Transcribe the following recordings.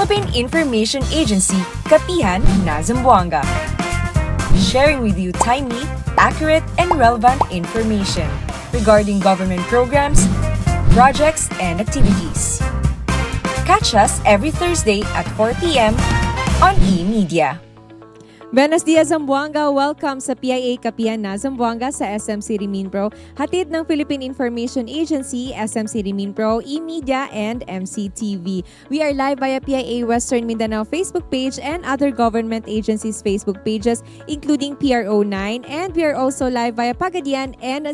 Philippine Information Agency, Kapihan Na Zamboanga. Sharing with you timely, accurate, and relevant information regarding government programs, projects, and activities. Catch us every Thursday at 4 p.m. on e-media. Buenos dias, Zamboanga! Welcome sa PIA Kapihan Na Zamboanga sa SMC Riminpro, hatid ng Philippine Information Agency, SMC Riminpro, e-media, and MCTV. We are live via PIA Western Mindanao Facebook page and other government agencies' Facebook pages, including PRO9, and we are also live via Pagadian and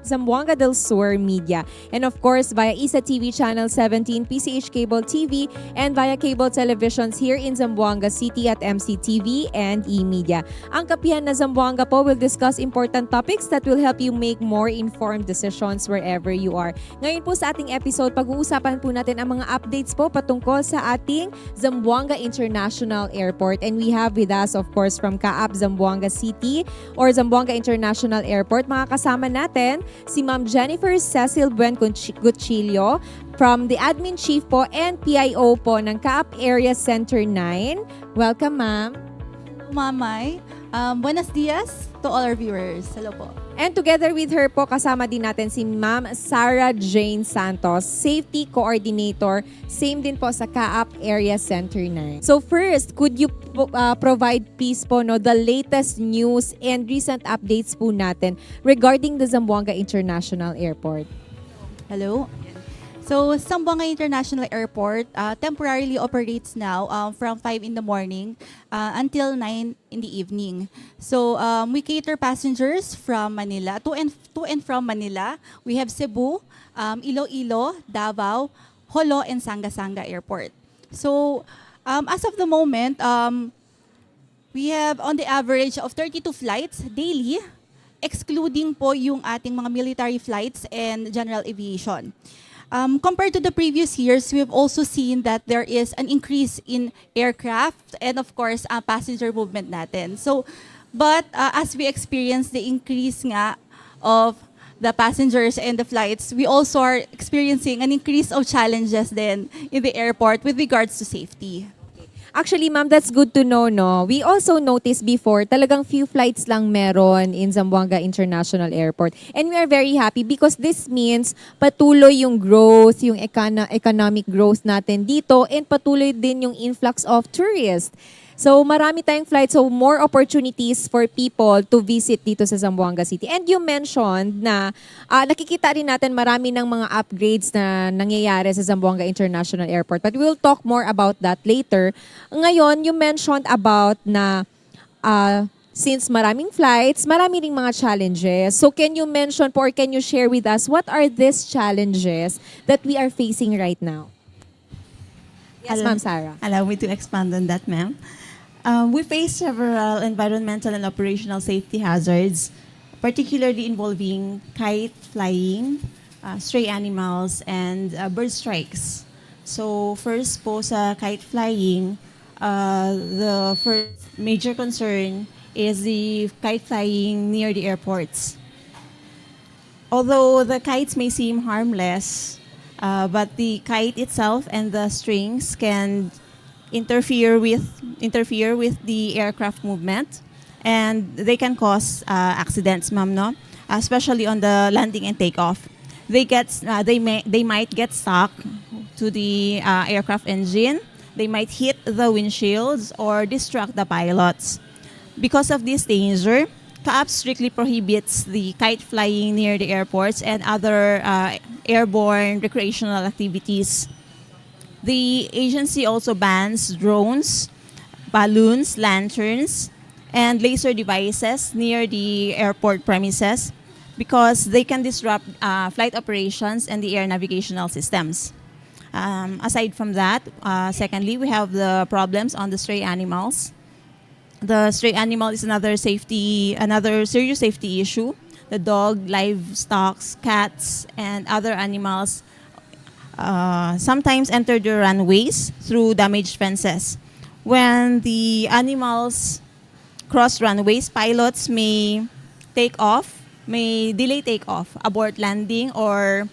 Zamboanga del Sur Media. And of course, via ISA TV Channel 17, PCH Cable TV, and via cable televisions here in Zamboanga City at MCTV and e-media. Ang Kapihan Na Zamboanga po will discuss important topics that will help you make more informed decisions wherever you are. Ngayon po sa ating episode, pag-uusapan po natin ang mga updates po patungkol sa ating Zamboanga International Airport. And we have with us, of course, from Kaap, Zamboanga City or Zamboanga International Airport, mga kasama natin si Ma'am Jennifer Cecil Buen Cuchillo from the Admin Chief po and PIO po ng Kaap Area Center 9. Welcome, ma'am. Mamay. Buenos dias to all our viewers. Hello po. And together with her po, kasama din natin si Ma'am Sarah Jane Santos, Safety Coordinator, same din po sa Kaap Area Center 9. So first, could you provide please po the latest news and recent updates po natin regarding the Zamboanga International Airport? Hello. So, Zamboanga International Airport temporarily operates now from 5 in the morning until 9 in the evening. So, we cater passengers from Manila, to and from Manila. We have Cebu, Iloilo, Davao, Jolo, and Sanga-Sanga Airport. So, as of the moment, we have on the average of 32 flights daily, excluding po yung ating mga military flights and general aviation. Compared to the previous years, we've also seen that there is an increase in aircraft and of course, passenger movement natin. So, but as we experience the increase nga of the passengers and the flights, we also are experiencing an increase of challenges then in the airport with regards to safety. Actually, ma'am, that's good to know, no? We also noticed before, talagang few flights lang meron in Zamboanga International Airport. And we are very happy because this means patuloy yung growth, yung economic growth natin dito, and patuloy din yung influx of tourists. So marami tayong flights, so more opportunities for people to visit dito sa Zamboanga City. And you mentioned na nakikita rin natin marami ng mga upgrades na nangyayari sa Zamboanga International Airport. But we'll talk more about that later. Ngayon, you mentioned about na since maraming flights, marami ring mga challenges. So can you mention po or can you share with us what are these challenges that we are facing right now? Yes, Ma'am Sarah. Allow me to expand on that, ma'am. We face several environmental and operational safety hazards, particularly involving kite flying, stray animals, and bird strikes. So first po sa kite flying, the first major concern is the kite flying near the airports. Although the kites may seem harmless, but the kite itself and the strings can interfere with the aircraft movement, and they can cause accidents, ma'am, no? Especially on the landing and takeoff. They might get stuck to the aircraft engine. They might hit the windshields or distract the pilots. Because of this danger, CAAP strictly prohibits the kite flying near the airports and other airborne recreational activities. The agency also bans drones, balloons, lanterns, and laser devices near the airport premises because they can disrupt flight operations and the air navigational systems. Aside from that, secondly, we have the problems on the stray animals. The stray animal is another serious safety issue. The dog, livestock, cats, and other animals sometimes enter the runways through damaged fences. When the animals cross runways, pilots may delay takeoff, abort landing, or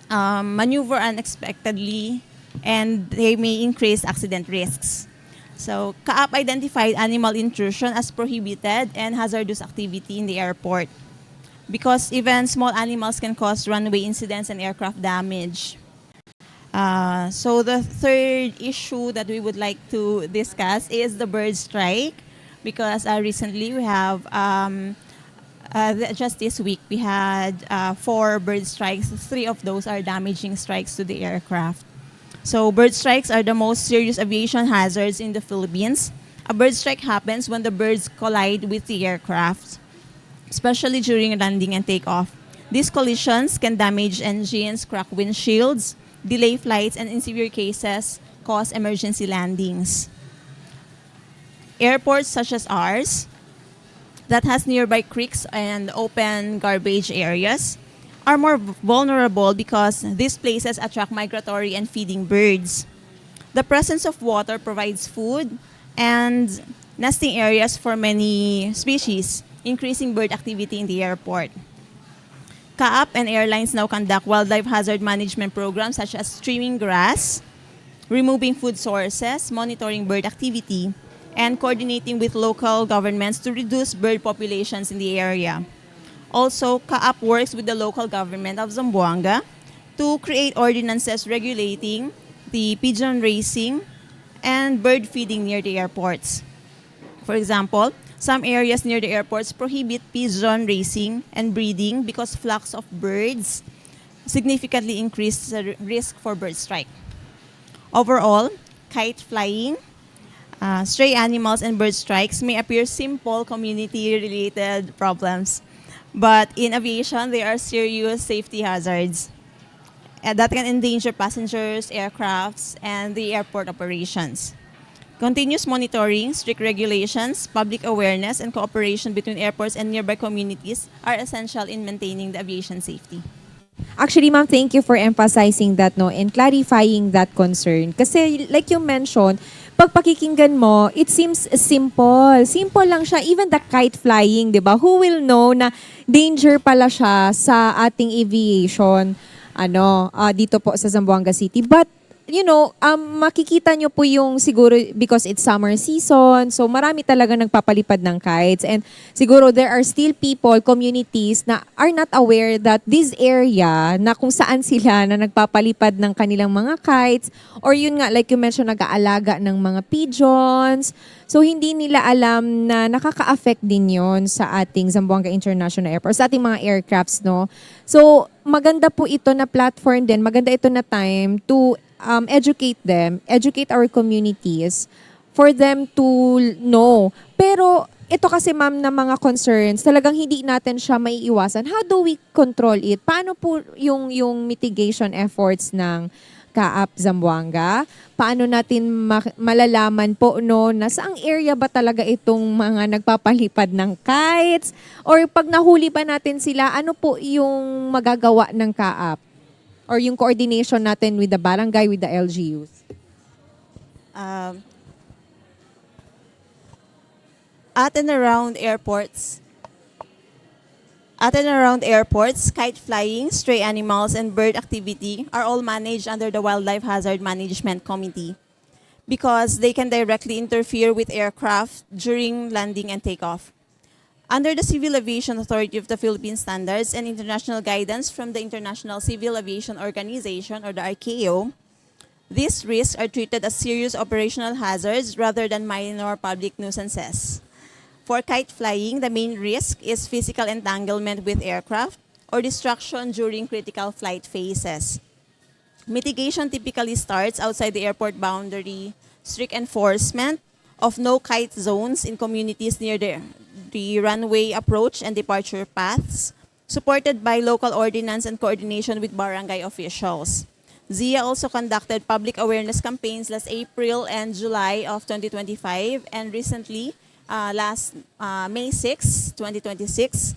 maneuver unexpectedly and they may increase accident risks. So, CAAP identified animal intrusion as prohibited and hazardous activity in the airport because even small animals can cause runway incidents and aircraft damage. So the third issue that we would like to discuss is the bird strike, because recently we have just this week we had 4 bird strikes. 3 of those are damaging strikes to the aircraft. So bird strikes are the most serious aviation hazards in the Philippines. A bird strike happens when the birds collide with the aircraft, especially during landing and takeoff. These collisions can damage engines, crack windshields, delay flights, and in severe cases, cause emergency landings. Airports such as ours, that has nearby creeks and open garbage areas, are more vulnerable because these places attract migratory and feeding birds. The presence of water provides food and nesting areas for many species, increasing bird activity in the airport. CAAP and airlines now conduct wildlife hazard management programs such as trimming grass, removing food sources, monitoring bird activity, and coordinating with local governments to reduce bird populations in the area. Also, CAAP works with the local government of Zamboanga to create ordinances regulating the pigeon raising and bird feeding near the airports. For example, some areas near the airports prohibit pigeon raising and breeding because flocks of birds significantly increase the risk for bird strike. Overall, kite flying, stray animals, and bird strikes may appear simple community-related problems, but in aviation, they are serious safety hazards that can endanger passengers, aircrafts, and the airport operations. Continuous monitoring, strict regulations, public awareness, and cooperation between airports and nearby communities are essential in maintaining the aviation safety. Actually, ma'am, thank you for emphasizing that, no, and clarifying that concern. Kasi like you mentioned, pag pakikinggan mo, it seems simple. Simple lang siya. Even the kite flying, di ba? Who will know na danger pala siya sa ating aviation dito po sa Zamboanga City. But makikita nyo po yung siguro because it's summer season, so marami talaga nagpapalipad ng kites. And siguro there are still people, communities na are not aware that this area na kung saan sila na nagpapalipad ng kanilang mga kites, or yun nga, like you mentioned, nag-aalaga ng mga pigeons. So hindi nila alam na nakaka-affect din yon sa ating Zamboanga International Airport, sa ating mga aircrafts, no? So maganda po ito na platform din, maganda ito na time to educate them, educate our communities for them to know. Pero ito kasi, ma'am, na mga concerns, talagang hindi natin siya maiiwasan. How do we control it? Paano po yung mitigation efforts ng CAAP Zamboanga? Paano natin malalaman po na saang area ba talaga itong mga nagpapalipad ng kites? Or pag nahuli pa natin sila, ano po yung magagawa ng CAAP? Or yung coordination natin with the barangay, with the LGUs? At and around airports, kite flying, stray animals, and bird activity are all managed under the Wildlife Hazard Management Committee because they can directly interfere with aircraft during landing and takeoff. Under the Civil Aviation Authority of the Philippines standards and international guidance from the International Civil Aviation Organization, or the ICAO, these risks are treated as serious operational hazards rather than minor public nuisances. For kite flying, the main risk is physical entanglement with aircraft or destruction during critical flight phases. Mitigation typically starts outside the airport boundary, strict enforcement of no kite zones in communities near the runway approach and departure paths, supported by local ordinance and coordination with barangay officials. ZIA also conducted public awareness campaigns last April and July of 2025, and recently, last May 6, 2026,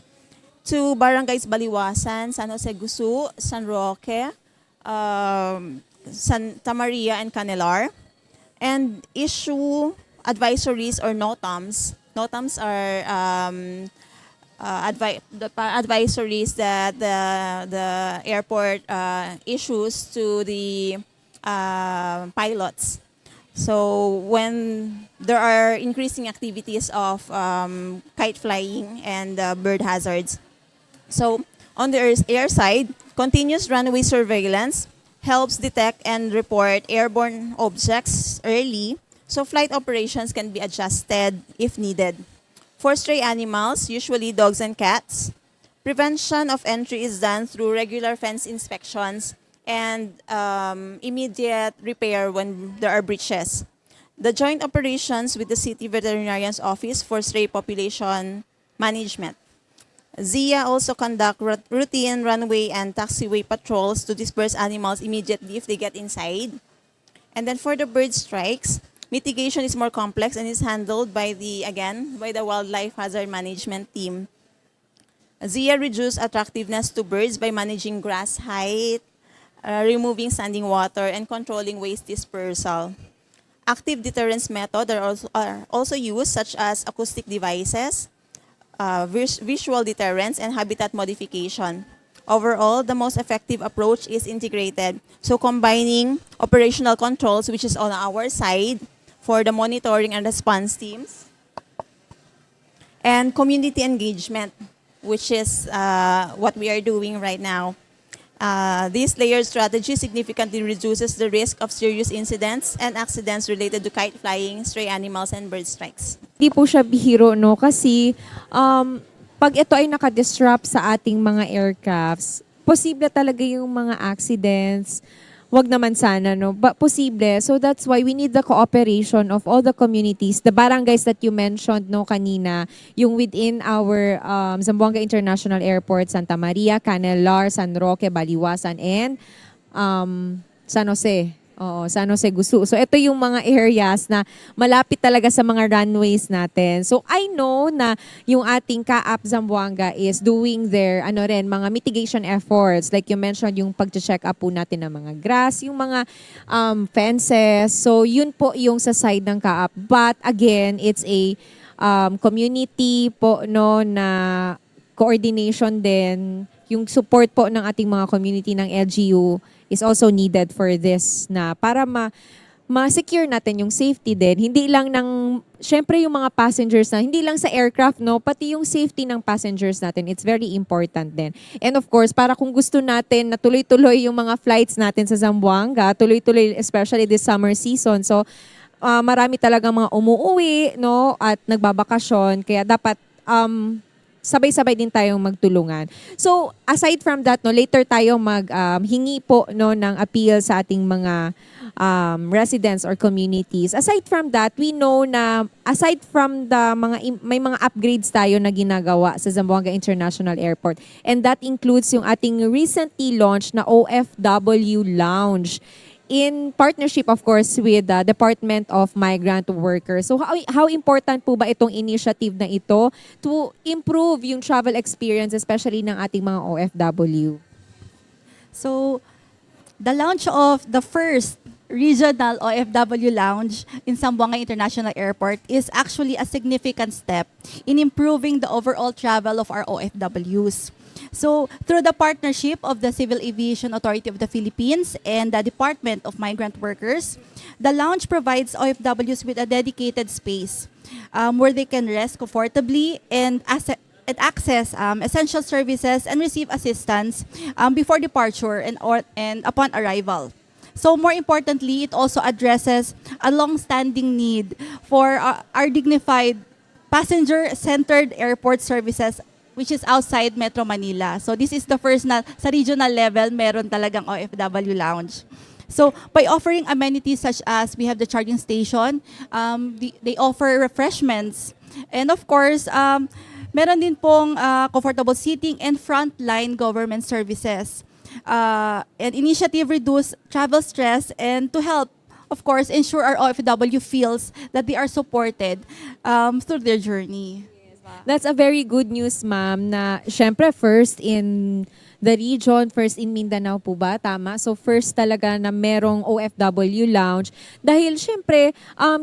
to barangays Baliwasan, San Jose Gusu, San Roque, Santa Maria, and Canelar, and issue advisories or NOTAMs. NOTAMs are advisories that the airport issues to the pilots. So when there are increasing activities of kite flying and bird hazards, so on the air side, continuous runway surveillance helps detect and report airborne objects early, so flight operations can be adjusted if needed. For stray animals, usually dogs and cats, prevention of entry is done through regular fence inspections and immediate repair when there are breaches. The joint operations with the City Veterinarian's Office for Stray Population Management. ZIA also conduct routine runway and taxiway patrols to disperse animals immediately if they get inside. And then for the bird strikes, mitigation is more complex and is handled by the Wildlife Hazard Management Team. ZIA reduce attractiveness to birds by managing grass height, removing standing water, and controlling waste dispersal. Active deterrence methods are also used, such as acoustic devices, visual deterrence, and habitat modification. Overall, the most effective approach is integrated. So combining operational controls, which is on our side for the monitoring and response teams, and community engagement, which is what we are doing right now. This layered strategy significantly reduces the risk of serious incidents and accidents related to kite flying, stray animals, and bird strikes. Hindi po siya bihiro, no? Kasi pag ito ay nakadisrupt sa ating mga aircrafts, posible talaga yung mga accidents. Wag naman sana, no? But posible. So that's why we need the cooperation of all the communities, the barangays that you mentioned, no, kanina, yung within our Zamboanga International Airport, Santa Maria, Canelar, San Roque, Baliwasan, and San Jose. Oo, San Jose, Gusu. So ito yung mga areas na malapit talaga sa mga runways natin. So I know na yung ating Kaap Zamboanga is doing their mga mitigation efforts. Like you mentioned, yung pag-check up po natin ng mga grass, yung mga fences. So yun po yung sa side ng Kaap. But again, it's a community po, no, na coordination din. Yung support po ng ating mga community ng LGU is also needed for this, na para ma-secure natin yung safety din. Hindi lang syempre yung mga passengers na, hindi lang sa aircraft, no, pati yung safety ng passengers natin, it's very important din. And of course, para kung gusto natin na tuloy-tuloy yung mga flights natin sa Zamboanga, tuloy-tuloy especially this summer season. So, marami talagang mga umuuwi, no, at nagbabakasyon, kaya dapat sabay-sabay din tayong magtulungan. So, aside from that, no, later tayo hingi po, no, ng appeal sa ating mga residents or communities. Aside from that, we know na aside from the may mga upgrades tayo na ginagawa sa Zamboanga International Airport. And that includes yung ating recently launched na OFW Lounge, in partnership, of course, with the Department of Migrant Workers. So how important po ba itong initiative na ito to improve yung travel experience, especially ng ating mga OFW? So, the launch of the first regional OFW lounge in Zamboanga International Airport is actually a significant step in improving the overall travel of our OFWs. So, through the partnership of the Civil Aviation Authority of the Philippines and the Department of Migrant Workers, the lounge provides OFWs with a dedicated space where they can rest comfortably and access essential services and receive assistance before departure and upon arrival. So more importantly, it also addresses a long-standing need for our dignified passenger-centered airport services, which is outside Metro Manila. So this is the first na sa regional level, meron talagang OFW lounge. So by offering amenities such as we have the charging station, they offer refreshments. And of course, meron din pong comfortable seating and frontline government services. An initiative reduce travel stress and to help, of course, ensure our OFW feels that they are supported through their journey. That's a very good news, ma'am, na syempre first in the region, first in Mindanao po ba? Tama? So first talaga na merong OFW lounge. Dahil syempre,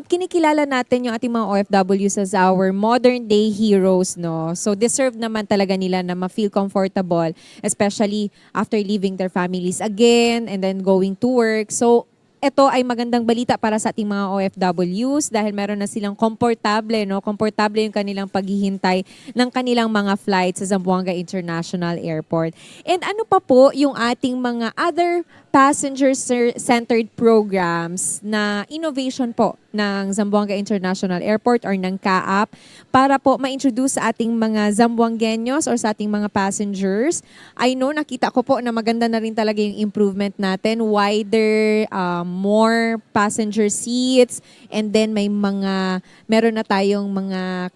kinikilala natin yung ating mga OFWs as our modern day heroes, no? So deserve naman talaga nila na ma-feel comfortable, especially after leaving their families again and then going to work. So ito ay magandang balita para sa ating mga OFWs dahil meron na silang komportable, no? Komportable yung kanilang paghihintay ng kanilang mga flight sa Zamboanga International Airport. And ano pa po yung ating mga other passenger-centered programs na innovation po ng Zamboanga International Airport or ng CAAP para po ma-introduce sa ating mga Zamboangueños or sa ating mga passengers. I know, nakita ko po na maganda na rin talaga yung improvement natin. Wider, more passenger seats, and then meron na tayong mga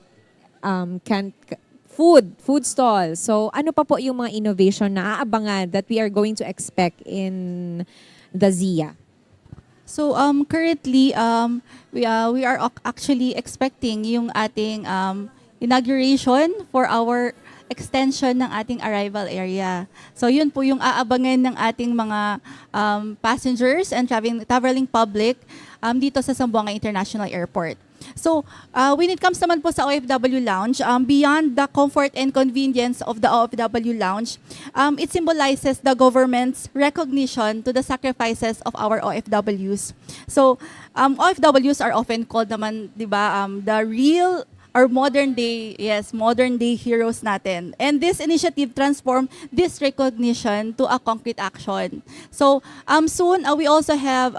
food stall. So ano pa po yung mga innovation na aabangan that we are going to expect in the ZIA? So currently we are actually expecting yung ating inauguration for our extension ng ating arrival area. So yun po yung aabangan ng ating mga passengers and traveling public dito sa Zamboanga International Airport. So, when it comes naman po sa OFW Lounge, beyond the comfort and convenience of the OFW Lounge, it symbolizes the government's recognition to the sacrifices of our OFWs. So, OFWs are often called naman, di ba, the real or modern day heroes natin. And this initiative transformed this recognition to a concrete action. So, soon, we also have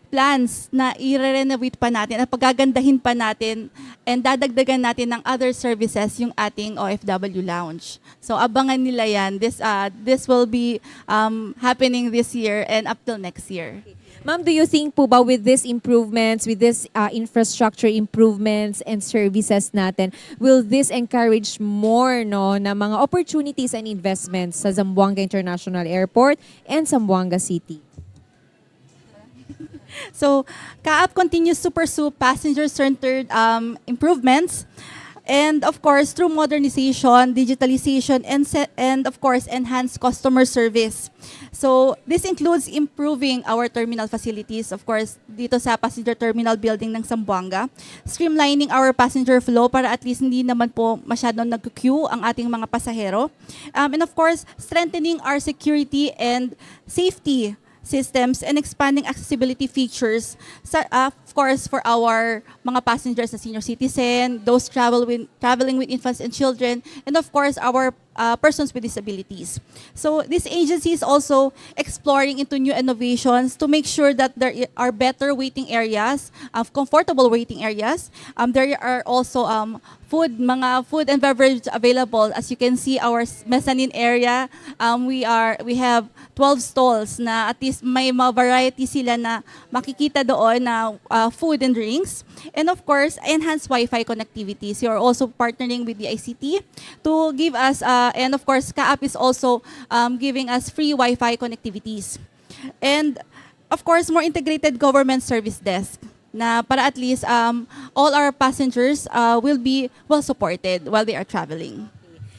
plans na i-renovate pa natin at pagagandahin pa natin and dadagdagan natin ng other services yung ating OFW Lounge. So abangan nila yan. This will be happening this year and up till next year. Ma'am, do you think po ba with these improvements, with this infrastructure improvements and services natin, will this encourage more na mga opportunities and investments sa Zamboanga International Airport and Zamboanga City? So, CAAP continues to pursue passenger-centered improvements, and of course, through modernization, digitalization, and of course, enhanced customer service. So, this includes improving our terminal facilities, of course, dito sa passenger terminal building ng Zamboanga, streamlining our passenger flow para at least hindi naman po masyadong nag-queue ang ating mga pasahero, and of course, strengthening our security and safety systems and expanding accessibility features, of course, for our mga passengers na senior citizen, those traveling with infants and children, and of course, our persons with disabilities. So this agency is also exploring into new innovations to make sure that there are better waiting areas, comfortable waiting areas. There are also mga food and beverage available. As you can see, our mezzanine area, we have 12 stalls na at least may mga variety sila na makikita doon na food and drinks. And of course, enhanced Wi-Fi connectivity. So you're also partnering with the ICT to give us, and of course, CAAP is also giving us free Wi-Fi connectivities. And of course, more integrated government service desk na para at least all our passengers will be well supported while they are traveling.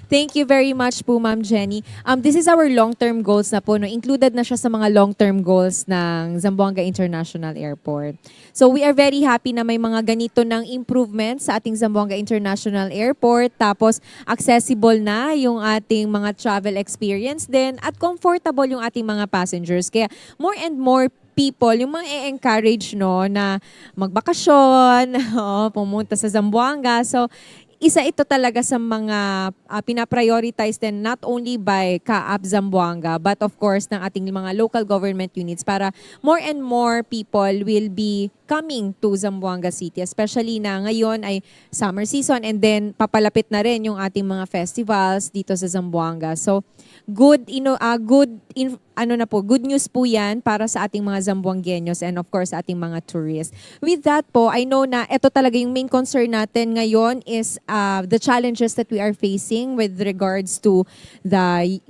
Thank you very much po, Ma'am Jenny. This is our long-term goals na po. No? Included na siya sa mga long-term goals ng Zamboanga International Airport. So we are very happy na may mga ganito ng improvements sa ating Zamboanga International Airport. Tapos accessible na yung ating mga travel experience din at comfortable yung ating mga passengers. Kaya more and more people, yung mga encourage na magbakasyon, pumunta sa Zamboanga. So isa ito talaga sa mga pinaprioritize din not only by CAAP Zamboanga but of course ng ating mga local government units para more and more people will be coming to Zamboanga City, especially na ngayon ay summer season and then papalapit na rin yung ating mga festivals dito sa Zamboanga. So good news po yan para sa ating mga Zamboangueños and of course ating mga tourists. With that po, I know na ito talaga yung main concern natin ngayon is the challenges that we are facing with regards to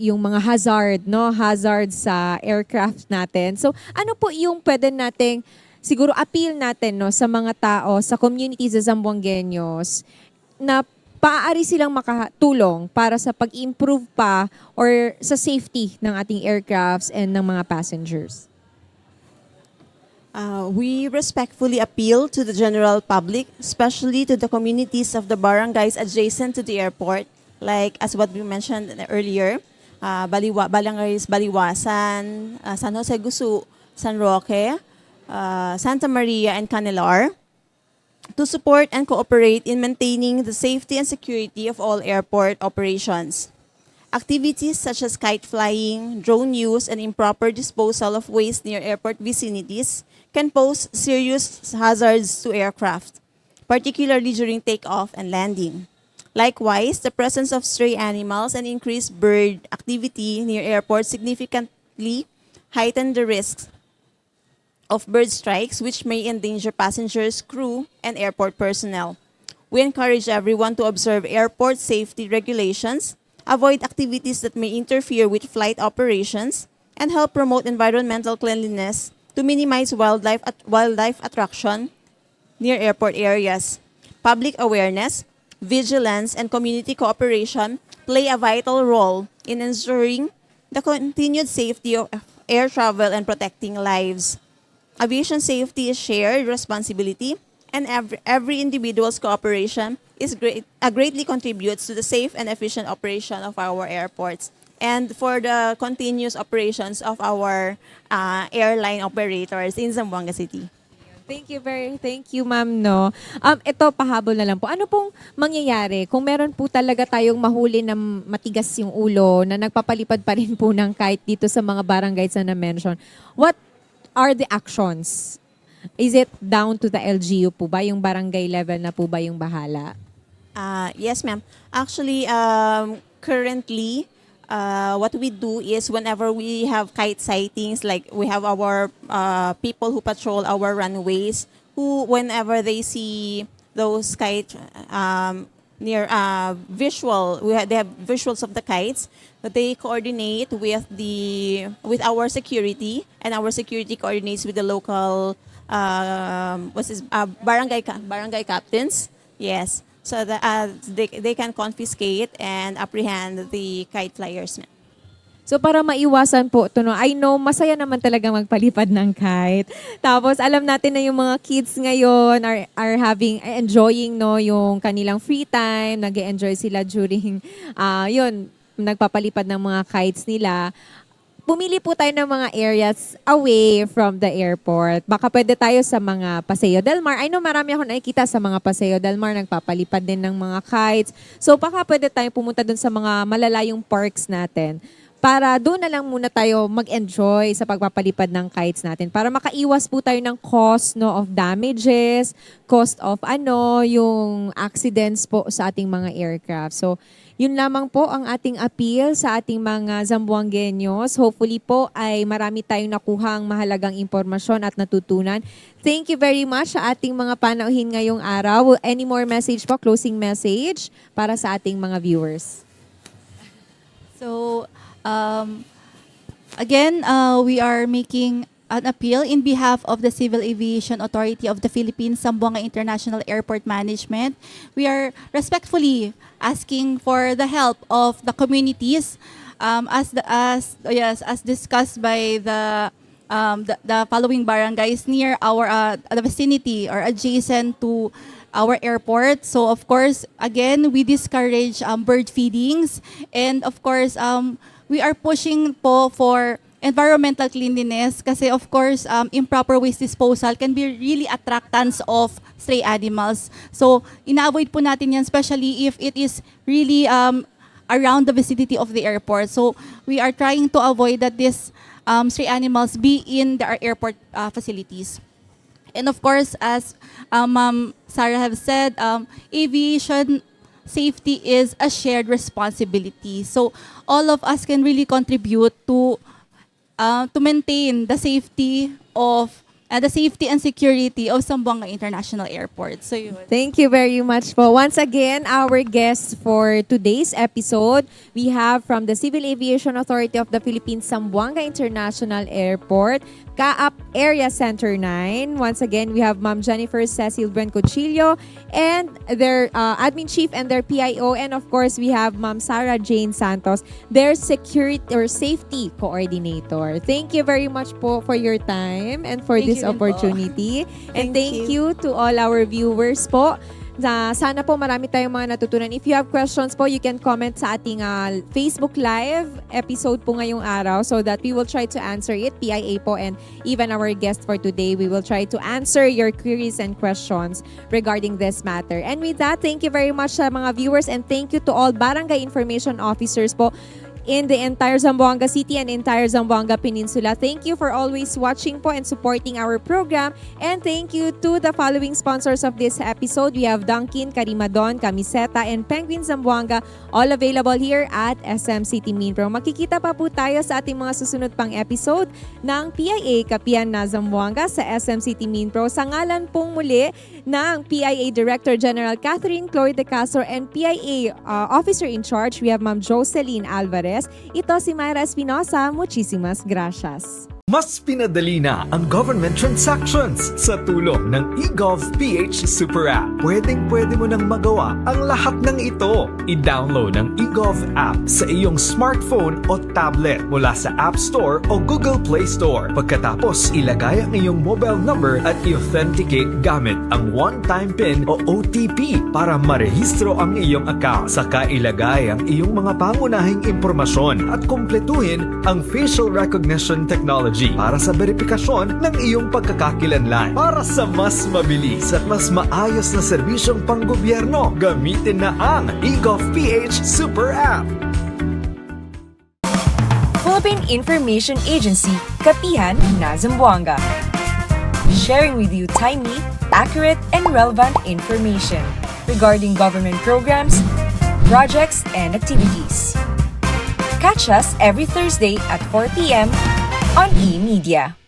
yung mga hazard sa aircraft natin. So ano po yung pwede nating siguro appeal natin sa mga tao, sa community sa Zamboangueños na maaari silang makatulong para sa pag-improve pa or sa safety ng ating aircrafts and ng mga passengers? We respectfully appeal to the general public, especially to the communities of the barangays adjacent to the airport, like as what we mentioned earlier, Barangays Baliwasan, San Jose Gusu, San Roque, Santa Maria, and Canelar to support and cooperate in maintaining the safety and security of all airport operations. Activities such as kite flying, drone use, and improper disposal of waste near airport vicinities can pose serious hazards to aircraft, particularly during takeoff and landing. Likewise, the presence of stray animals and increased bird activity near airports significantly heighten the risks of bird strikes, which may endanger passengers, crew, and airport personnel. We encourage everyone to observe airport safety regulations, avoid activities that may interfere with flight operations, and help promote environmental cleanliness to minimize wildlife attraction near airport areas. Public awareness, vigilance, and community cooperation play a vital role in ensuring the continued safety of air travel and protecting lives. Aviation safety is shared responsibility, and every individual's cooperation greatly contributes to the safe and efficient operation of our airports and for the continuous operations of our airline operators in Zamboanga City. Thank you, ma'am, no. Ito, pahabol na lang po. Ano pong mangyayari kung meron po talaga tayong mahuli na matigas yung ulo na nagpapalipad pa rin po ng kite dito sa mga barangays na na-mention? What are the actions? Is it down to the LGU po ba? Yung barangay level na po ba yung bahala? Yes, ma'am. Actually, currently, what we do is whenever we have kite sightings, like we have our people who patrol our runways, who whenever they see those kite near visual, they have visuals of the kites, they coordinate with our security, and our security coordinates with the local barangay captains. Yes. So that they can confiscate and apprehend the kite flyers. So para maiwasan po ito, no, I know masaya naman talaga magpalipad ng kite. Tapos alam natin na yung mga kids ngayon are enjoying no yung kanilang free time, nag-enjoy sila during yun, nagpapalipad ng mga kites nila. Pumili po tayo ng mga areas away from the airport. Baka pwede tayo sa mga Paseo del Mar. I know marami ako nakikita sa mga Paseo del Mar, nagpapalipad din ng mga kites. So baka pwede tayo pumunta dun sa mga malalayong parks natin para doon na lang muna tayo mag-enjoy sa pagpapalipad ng kites natin para makaiwas po tayo ng cost no, of damages, cost of yung accidents po sa ating mga aircraft. So yun lamang po ang ating appeal sa ating mga Zamboangueños. Hopefully po ay marami tayong nakuhang mahalagang impormasyon at natutunan. Thank you very much sa ating mga panauhin ngayong araw. Any more message po, closing message para sa ating mga viewers? So, again, we are making an appeal in behalf of the Civil Aviation Authority of the Philippines, Zamboanga International Airport Management. We are respectfully asking for the help of the communities, as discussed by the following barangays near our the vicinity or adjacent to our airport. So of course, again, we discourage bird feedings, and of course, we are pushing po for environmental cleanliness kasi of course improper waste disposal can be really attractants of stray animals. So ina-avoid po natin yan, especially if it is really around the vicinity of the airport. So we are trying to avoid that these stray animals be in the airport facilities. And of course, as Ma'am Sarah have said, aviation safety is a shared responsibility. So all of us can really contribute to maintain the safety of the safety and security of Zamboanga International Airport. So yun. Thank you very much po. Once again, our guests for today's episode, we have from the Civil Aviation Authority of the Philippines, Zamboanga International Airport, Kaap Area Center 9. Once again, we have Ma'am Jennifer Cecil Cuchillo and their admin chief and their PIO. And of course, we have Ma'am Sarah Jane Santos, their security or safety coordinator. Thank you very much po for your time and for this opportunity. And thank you to all our viewers po. Sana po marami tayong mga natutunan. If you have questions po, you can comment sa ating Facebook Live episode po ngayong araw so that we will try to answer it. PIA po and even our guest for today, we will try to answer your queries and questions regarding this matter. And with that, thank you very much sa mga viewers and thank you to all barangay information officers po in the entire Zamboanga City and entire Zamboanga Peninsula. Thank you for always watching po and supporting our program. And thank you to the following sponsors of this episode. We have Dunkin, Karimadon, Camiseta, and Penguin Zamboanga, all available here at SM City Minpro. Makikita pa po tayo sa ating mga susunod pang episode ng PIA Kapihan Na Zamboanga sa SM City Minpro. Sa ngalan pong muli ng PIA Director General Catherine Chloe De Castro and PIA Officer in Charge, we have Ma'am Jocelyn Alvarez. Ito si Myra Espinosa. Muchísimas gracias. Mas pinadali na ang government transactions sa tulong ng eGov.ph Super App. Pwedeng-pwede mo nang magawa ang lahat ng ito. I-download ang eGov app sa iyong smartphone o tablet mula sa App Store o Google Play Store. Pagkatapos, ilagay ang iyong mobile number at i-authenticate gamit ang one-time PIN o OTP para marehistro ang iyong account. Saka ilagay ang iyong mga pangunahing impormasyon at kumpletuhin ang facial recognition technology para sa verifikasyon ng iyong pagkakakilanlan. Para sa mas mabilis at mas maayos na serbisyong panggobyerno, gamitin na ang eGov.ph Super App. Philippine Information Agency, Kapihan Na Zamboanga. Sharing with you timely, accurate, and relevant information regarding government programs, projects, and activities. Catch us every Thursday at 4 p.m. on eMedia.